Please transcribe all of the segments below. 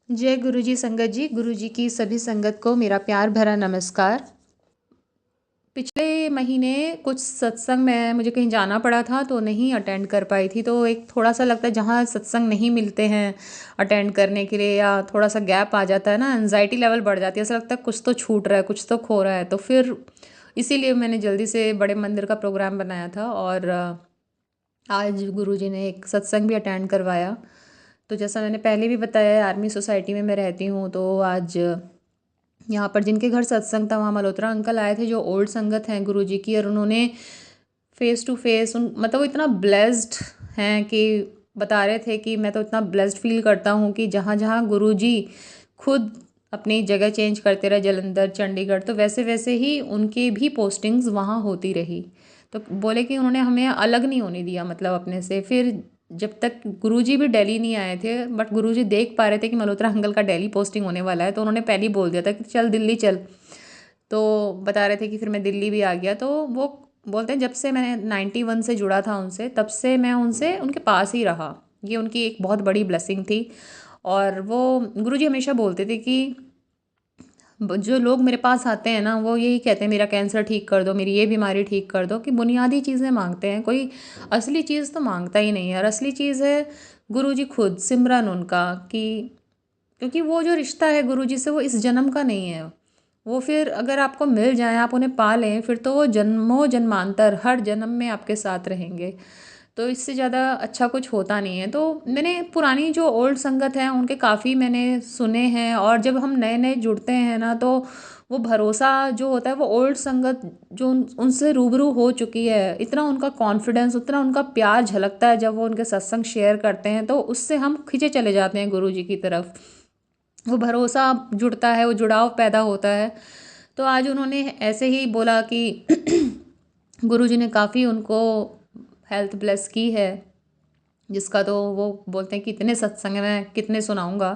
जय गुरु जी संगत जी। गुरु जी की सभी संगत को मेरा प्यार भरा नमस्कार। पिछले महीने कुछ सत्संग में मुझे कहीं जाना पड़ा था तो नहीं अटेंड कर पाई थी। तो एक थोड़ा सा लगता है जहाँ सत्संग नहीं मिलते हैं अटेंड करने के लिए या थोड़ा सा गैप आ जाता है ना, एनजाइटी लेवल बढ़ जाती है। ऐसा लगता है कुछ तो छूट रहा है, कुछ तो खो रहा है। तो फिर इसीलिए मैंने जल्दी से बड़े मंदिर का प्रोग्राम बनाया था और आज गुरु जी ने एक सत्संग भी अटेंड करवाया। तो जैसा मैंने पहले भी बताया, आर्मी सोसाइटी में मैं रहती हूँ। तो आज यहाँ पर जिनके घर सत्संग था वहाँ मल्होत्रा अंकल आए थे जो ओल्ड संगत हैं गुरु जी की। और उन्होंने फेस टू फेस मतलब वो इतना ब्लेस्ड हैं कि बता रहे थे कि मैं तो इतना ब्लेस्ड फील करता हूँ कि जहाँ जहाँ गुरु जी खुद अपनी जगह चेंज करते रहे, जलंधर चंडीगढ़, तो वैसे वैसे ही उनके भी पोस्टिंग्स वहाँ होती रही। तो बोले कि उन्होंने हमें अलग नहीं होने दिया मतलब अपने से। फिर जब तक गुरुजी भी दिल्ली नहीं आए थे, बट गुरुजी देख पा रहे थे कि मल्होत्रा अंकल का दिल्ली पोस्टिंग होने वाला है, तो उन्होंने पहले ही बोल दिया था कि चल दिल्ली चल। तो बता रहे थे कि फिर मैं दिल्ली भी आ गया। तो वो बोलते हैं जब से मैंने 91 से जुड़ा था उनसे, तब से मैं उनसे उनके पास ही रहा। ये उनकी एक बहुत बड़ी ब्लेसिंग थी। और वो गुरुजी हमेशा बोलते थे कि जो लोग मेरे पास आते हैं ना वो यही कहते हैं मेरा कैंसर ठीक कर दो, मेरी ये बीमारी ठीक कर दो, कि बुनियादी चीज़ें मांगते हैं। कोई असली चीज़ तो मांगता ही नहीं है। और असली चीज़ है गुरुजी खुद, सिमरन उनका। कि क्योंकि वो जो रिश्ता है गुरुजी से वो इस जन्म का नहीं है। वो फिर अगर आपको मिल जाए, आप उन्हें पा लें, फिर तो वो जन्मों जन्मांतर हर जन्म में आपके साथ रहेंगे। तो इससे ज़्यादा अच्छा कुछ होता नहीं है। तो मैंने पुरानी जो ओल्ड संगत हैं उनके काफ़ी मैंने सुने हैं। और जब हम नए नए जुड़ते हैं ना, तो वो भरोसा जो होता है वो ओल्ड संगत जो उनसे रूबरू हो चुकी है, इतना उनका कॉन्फिडेंस, उतना उनका प्यार झलकता है जब वो उनके सत्संग शेयर करते हैं। तो उससे हम खिंचे चले जाते हैं गुरु जी की तरफ। वो भरोसा जुड़ता है, वो जुड़ाव पैदा होता है। तो आज उन्होंने ऐसे ही बोला कि गुरुजी ने काफ़ी उनको हेल्थ ब्लेस की है, जिसका तो वो बोलते हैं कि इतने सत्संग में कितने सुनाऊंगा।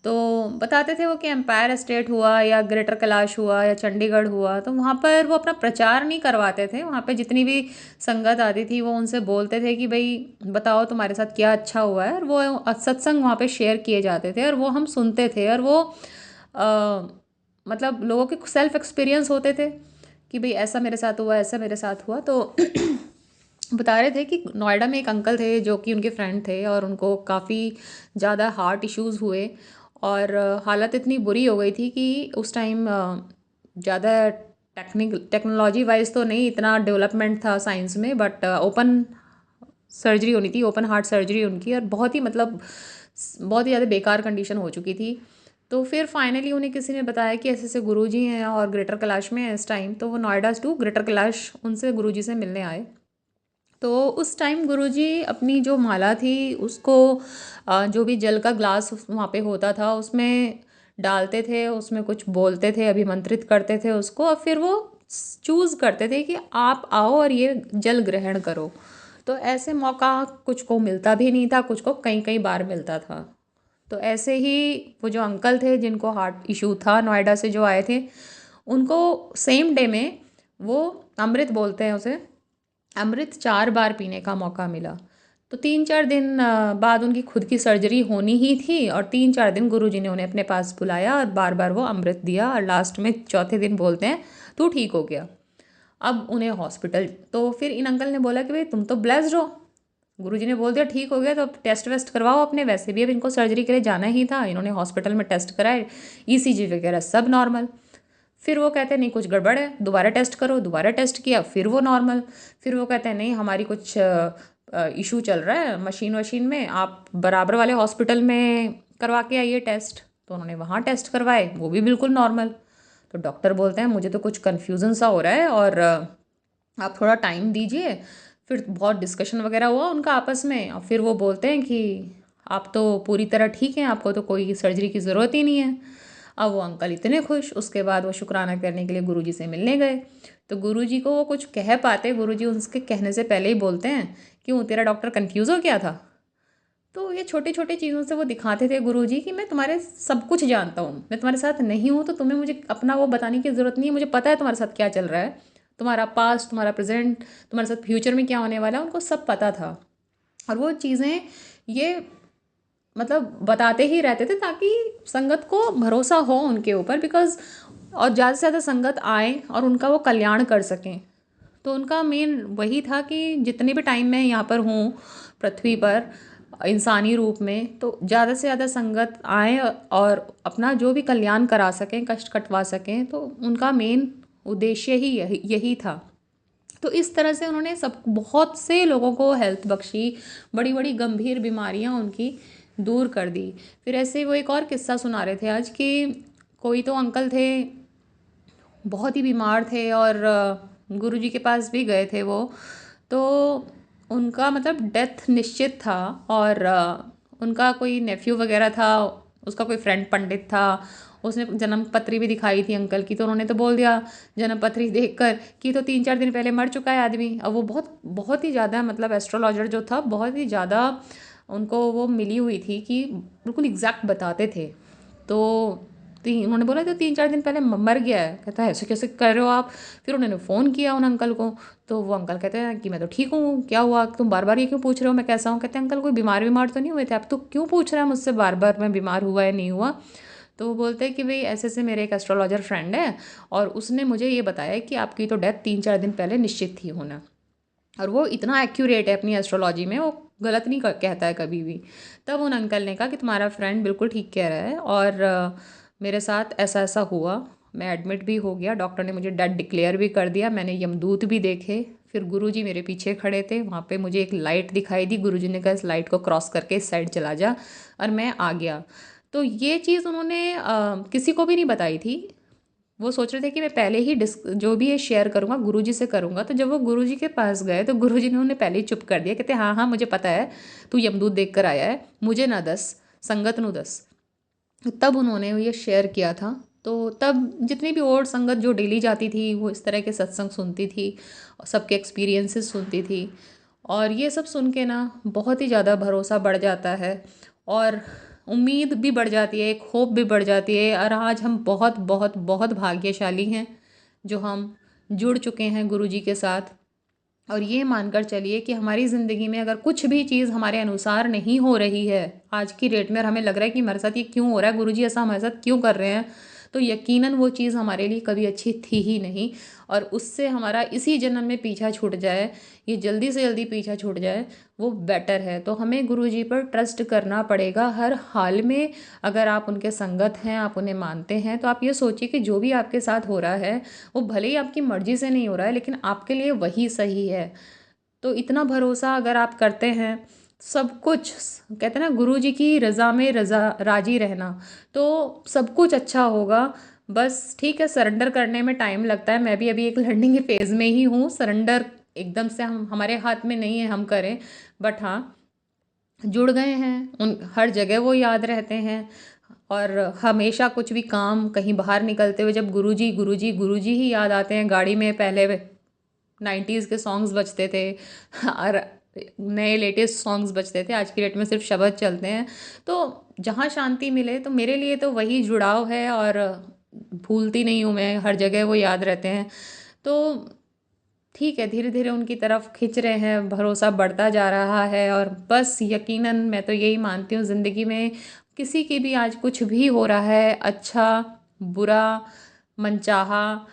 तो बताते थे वो कि एम्पायर एस्टेट हुआ या ग्रेटर कैलाश हुआ या चंडीगढ़ हुआ, तो वहाँ पर वो अपना प्रचार नहीं करवाते थे। वहाँ पे जितनी भी संगत आती थी वो उनसे बोलते थे कि भाई बताओ तुम्हारे साथ क्या अच्छा हुआ है। और वो सत्संग वहाँ पे शेयर किए जाते थे और वो हम सुनते थे। और वो अ, मतलब लोगों के सेल्फ एक्सपीरियंस होते थे कि भाई ऐसा मेरे साथ हुआ, ऐसा मेरे साथ हुआ। तो बता रहे थे कि नोएडा में एक अंकल थे जो कि उनके फ्रेंड थे और उनको काफ़ी ज़्यादा हार्ट इश्यूज़ हुए। और हालत इतनी बुरी हो गई थी कि उस टाइम ज़्यादा टेक्नोलॉजी वाइज तो नहीं इतना डेवलपमेंट था साइंस में, बट ओपन सर्जरी होनी थी, ओपन हार्ट सर्जरी उनकी। और बहुत ही मतलब बहुत ही ज़्यादा बेकार कंडीशन हो चुकी थी। तो फिर फाइनली उन्हें किसी ने बताया कि ऐसे ऐसे गुरुजी हैं और ग्रेटर कैलाश में है इस टाइम। तो वो नोएडा टू ग्रेटर कैलाश उनसे गुरुजी से मिलने आए। तो उस टाइम गुरुजी अपनी जो माला थी उसको जो भी जल का ग्लास वहाँ पे होता था उसमें डालते थे, उसमें कुछ बोलते थे, अभिमंत्रित करते थे उसको। और फिर वो चूज़ करते थे कि आप आओ और ये जल ग्रहण करो। तो ऐसे मौका कुछ को मिलता भी नहीं था, कुछ को कई कई बार मिलता था। तो ऐसे ही वो जो अंकल थे जिनको हार्ट इशू था, नोएडा से जो आए थे, उनको सेम डे में वो अमृत बोलते हैं उसे, अमृत 4 बार पीने का मौका मिला। तो 3-4 दिन बाद उनकी खुद की सर्जरी होनी ही थी। और 3-4 दिन गुरुजी ने उन्हें अपने पास बुलाया और बार बार वो अमृत दिया। और लास्ट में चौथे दिन बोलते हैं तू ठीक हो गया। अब उन्हें हॉस्पिटल, तो फिर इन अंकल ने बोला कि भाई तुम तो ब्लेस्ड हो, गुरुजी ने बोल दिया ठीक हो गया तो अब टेस्ट वेस्ट करवाओ अपने। वैसे भी अब इनको सर्जरी के लिए जाना ही था। इन्होंने हॉस्पिटल में टेस्ट कराए, ईसीजी वगैरह सब नॉर्मल। फिर वो कहते हैं नहीं कुछ गड़बड़ है, दोबारा टेस्ट करो। दोबारा टेस्ट किया, फिर वो नॉर्मल। फिर वो कहते हैं नहीं हमारी कुछ इशू चल रहा है मशीन वशीन में, आप बराबर वाले हॉस्पिटल में करवा के आइए टेस्ट। तो उन्होंने वहाँ टेस्ट करवाए, वो भी बिल्कुल नॉर्मल। तो डॉक्टर बोलते हैं मुझे तो कुछ कन्फ्यूज़न सा हो रहा है और आप थोड़ा टाइम दीजिए। फिर बहुत डिस्कशन वगैरह हुआ उनका आपस में और फिर वो बोलते हैं कि आप तो पूरी तरह ठीक हैं, आपको तो कोई सर्जरी की ज़रूरत ही नहीं है। अब वो अंकल इतने खुश, उसके बाद वो शुक्राना करने के लिए गुरुजी से मिलने गए। तो गुरुजी को वो कुछ कह पाते, गुरुजी उसके कहने से पहले ही बोलते हैं क्यों तेरा डॉक्टर कन्फ्यूज़ हो गया था। तो ये छोटी छोटी चीज़ों से वो दिखाते थे गुरुजी कि मैं तुम्हारे सब कुछ जानता हूँ, मैं तुम्हारे साथ नहीं हूँ तो तुम्हें मुझे अपना वो बताने की ज़रूरत नहीं है, मुझे पता है तुम्हारे साथ क्या चल रहा है, तुम्हारा पास्ट, तुम्हारा प्रेजेंट, तुम्हारे साथ फ्यूचर में क्या होने वाला है, उनको सब पता था। और वो चीज़ें ये मतलब बताते ही रहते थे ताकि संगत को भरोसा हो उनके ऊपर, बिकॉज और ज़्यादा से ज़्यादा संगत आए और उनका वो कल्याण कर सकें। तो उनका मेन वही था कि जितने भी टाइम मैं यहाँ पर हूँ पृथ्वी पर इंसानी रूप में, तो ज़्यादा से ज़्यादा संगत आए और अपना जो भी कल्याण करा सकें, कष्ट कटवा सकें, तो उनका मेन उद्देश्य ही यही था। तो इस तरह से उन्होंने सब बहुत से लोगों को हेल्थ बख्शी, बड़ी बड़ी गंभीर बीमारियां उनकी दूर कर दी। फिर ऐसे वो एक और किस्सा सुना रहे थे आज कि कोई तो अंकल थे, बहुत ही बीमार थे और गुरुजी के पास भी गए थे वो, तो उनका मतलब डेथ निश्चित था। और उनका कोई नेफ्यू वगैरह था, उसका कोई फ्रेंड पंडित था, उसने जन्म पत्री भी दिखाई थी अंकल की, तो उन्होंने तो बोल दिया जन्म पत्री देखकर कि तो 3-4 दिन पहले मर चुका है आदमी। अब वो बहुत बहुत ही ज़्यादा मतलब एस्ट्रोलॉजर जो था बहुत ही ज़्यादा उनको वो मिली हुई थी कि बिल्कुल एग्जैक्ट बताते थे। तो उन्होंने बोला तो 3-4 दिन पहले मर गया है। कहता है ऐसे कैसे कर रहे हो आप? फिर उन्होंने फ़ोन किया उन अंकल को, तो वो अंकल कहते हैं कि मैं तो ठीक हूँ, क्या हुआ तुम बार बार ये क्यों पूछ रहे हो मैं कैसा हूँ? कहते हैं अंकल कोई बीमार तो नहीं हुए थे, आप तो क्यों पूछ रहे हैं मुझसे बार बार मैं बीमार हुआ या नहीं हुआ? तो वो बोलते हैं कि भाई ऐसे ऐसे मेरे एक एस्ट्रोलॉजर फ्रेंड है और उसने मुझे ये बताया कि आपकी तो डेथ 3-4 दिन पहले निश्चित थी होना। और वो इतना एक्यूरेट है अपनी एस्ट्रोलॉजी में, वो गलत नहीं कहता है कभी भी। तब उन अंकल ने कहा कि तुम्हारा फ्रेंड बिल्कुल ठीक कह रहा है और मेरे साथ ऐसा ऐसा हुआ, मैं एडमिट भी हो गया, डॉक्टर ने मुझे डेड डिक्लेयर भी कर दिया, मैंने यमदूत भी देखे। फिर गुरुजी मेरे पीछे खड़े थे, वहाँ पे मुझे एक लाइट दिखाई दी, गुरुजी ने कहा इस लाइट को क्रॉस करके इस साइड चला जा, और मैं आ गया। तो ये चीज़ उन्होंने किसी को भी नहीं बताई थी। वो सोच रहे थे कि मैं पहले ही जो भी ये शेयर करूँगा गुरुजी से करूँगा। तो जब वो गुरुजी के पास गए तो गुरुजी ने उन्हें पहले ही चुप कर दिया, कहते हाँ हाँ मुझे पता है तू यमदूत देख कर आया है, मुझे ना दस, संगत नु दस। तब उन्होंने ये शेयर किया था। तो तब जितनी भी और संगत जो डेली जाती थी वो इस तरह के सत्संग सुनती थी और सबके एक्सपीरियंसेस सुनती थी, और ये सब सुन के ना बहुत ही ज़्यादा भरोसा बढ़ जाता है और उम्मीद भी बढ़ जाती है, एक होप भी बढ़ जाती है। और आज हम बहुत बहुत बहुत भाग्यशाली हैं जो हम जुड़ चुके हैं गुरुजी के साथ। और ये मानकर चलिए कि हमारी ज़िंदगी में अगर कुछ भी चीज़ हमारे अनुसार नहीं हो रही है आज की डेट में और हमें लग रहा है कि हमारे साथ ये क्यों हो रहा है, गुरुजी ऐसा हमारे साथ क्यों कर रहे हैं, तो यकीनन वो चीज़ हमारे लिए कभी अच्छी थी ही नहीं। और उससे हमारा इसी जन्म में पीछा छूट जाए, ये जल्दी से जल्दी पीछा छूट जाए, वो बेटर है। तो हमें गुरुजी पर ट्रस्ट करना पड़ेगा हर हाल में। अगर आप उनके संगत हैं, आप उन्हें मानते हैं, तो आप ये सोचिए कि जो भी आपके साथ हो रहा है वो भले ही आपकी मर्ज़ी से नहीं हो रहा है लेकिन आपके लिए वही सही है। तो इतना भरोसा अगर आप करते हैं, सब कुछ कहते हैं ना गुरु जी की रज़ा में रज़ा राजी रहना, तो सब कुछ अच्छा होगा। बस ठीक है, सरेंडर करने में टाइम लगता है, मैं भी अभी एक लर्निंग फेज़ में ही हूँ। सरेंडर एकदम से हम हमारे हाथ में नहीं है हम करें, बट हाँ जुड़ गए हैं उन हर जगह वो याद रहते हैं। और हमेशा कुछ भी काम कहीं बाहर निकलते हुए जब गुरुजी गुरुजी गुरुजी ही याद आते हैं। गाड़ी में पहले 90s के सॉन्ग्स बजते थे और नए लेटेस्ट सॉन्ग्स बजते थे, आज की डेट में सिर्फ शब्द चलते हैं। तो जहाँ शांति मिले तो मेरे लिए तो वही जुड़ाव है और भूलती नहीं हूँ मैं, हर जगह वो याद रहते हैं। तो ठीक है, धीरे धीरे उनकी तरफ खिंच रहे हैं, भरोसा बढ़ता जा रहा है। और बस यकीनन मैं तो यही मानती हूँ ज़िंदगी में किसी की भी आज कुछ भी हो रहा है, अच्छा बुरा मनचाहा,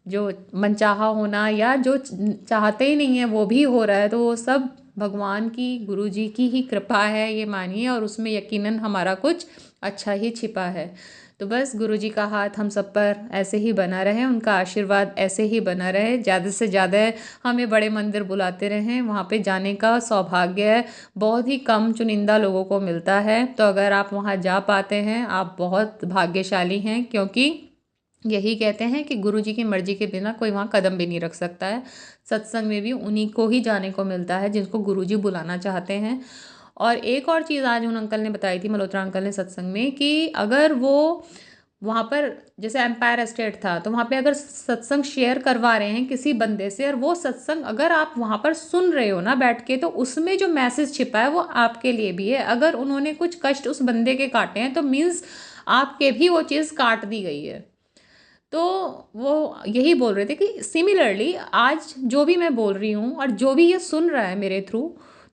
जो मनचाहा होना या जो चाहते ही नहीं है वो भी हो रहा है, तो वो सब भगवान की गुरुजी की ही कृपा है ये मानिए, और उसमें यकीनन हमारा कुछ अच्छा ही छिपा है। तो बस गुरुजी का हाथ हम सब पर ऐसे ही बना रहे, उनका आशीर्वाद ऐसे ही बना रहे, ज़्यादा से ज़्यादा हमें बड़े मंदिर बुलाते रहें, वहाँ पे जाने का सौभाग्य बहुत ही कम चुनिंदा लोगों को मिलता है। तो अगर आप वहाँ जा पाते हैं आप बहुत भाग्यशाली हैं, क्योंकि यही कहते हैं कि गुरुजी की मर्जी के बिना कोई वहाँ कदम भी नहीं रख सकता है। सत्संग में भी उन्हीं को ही जाने को मिलता है जिनको गुरुजी बुलाना चाहते हैं। और एक और चीज़ आज उन अंकल ने बताई थी, मल्होत्रा अंकल ने सत्संग में, कि अगर वो वहाँ पर जैसे एम्पायर एस्टेट था तो वहाँ पे अगर सत्संग शेयर करवा रहे हैं किसी बंदे से और वो सत्संग अगर आप वहाँ पर सुन रहे हो ना बैठ के, तो उसमें जो मैसेज छिपा है वो आपके लिए भी है। अगर उन्होंने कुछ कष्ट उस बंदे के काटे हैं तो मीन्स आपके भी वो चीज़ काट दी गई है। तो वो यही बोल रहे थे कि सिमिलरली आज जो भी मैं बोल रही हूँ और जो भी ये सुन रहा है मेरे थ्रू,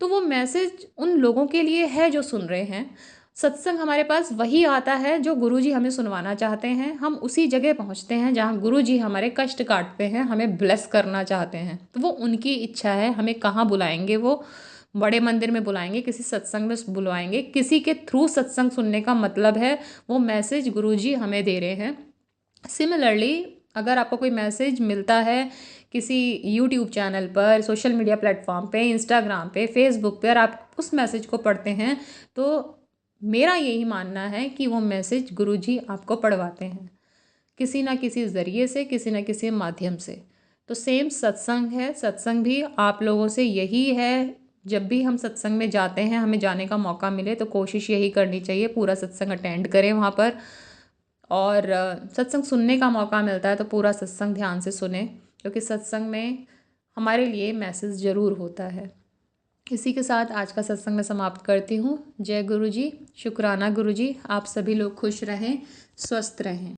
तो वो मैसेज उन लोगों के लिए है जो सुन रहे हैं। सत्संग हमारे पास वही आता है जो गुरुजी हमें सुनवाना चाहते हैं। हम उसी जगह पहुंचते हैं जहां गुरुजी हमारे कष्ट काटते हैं, हमें ब्लेस करना चाहते हैं। तो वो उनकी इच्छा है, हमें कहाँ बुलाएंगे, वो बड़े मंदिर में बुलाएंगे, किसी सत्संग में बुलवाएंगे, किसी के थ्रू सत्संग सुनने का मतलब है वो मैसेज गुरुजी हमें दे रहे हैं। सिमिलरली अगर आपको कोई मैसेज मिलता है किसी यूट्यूब चैनल पर, सोशल मीडिया प्लेटफॉर्म पे, इंस्टाग्राम पे, फेसबुक पे, और आप उस मैसेज को पढ़ते हैं, तो मेरा यही मानना है कि वो मैसेज गुरुजी आपको पढ़वाते हैं किसी ना किसी ज़रिए से, किसी ना किसी माध्यम से। तो सेम सत्संग है, सत्संग भी आप लोगों से यही है। जब भी हम सत्संग में जाते हैं, हमें जाने का मौका मिले तो कोशिश यही करनी चाहिए पूरा सत्संग अटेंड करें वहाँ पर। और सत्संग सुनने का मौका मिलता है तो पूरा सत्संग ध्यान से सुने, क्योंकि सत्संग में हमारे लिए मैसेज ज़रूर होता है। इसी के साथ आज का सत्संग मैं समाप्त करती हूँ। जय गुरु जी, शुक्राना गुरु जी। आप सभी लोग खुश रहें, स्वस्थ रहें।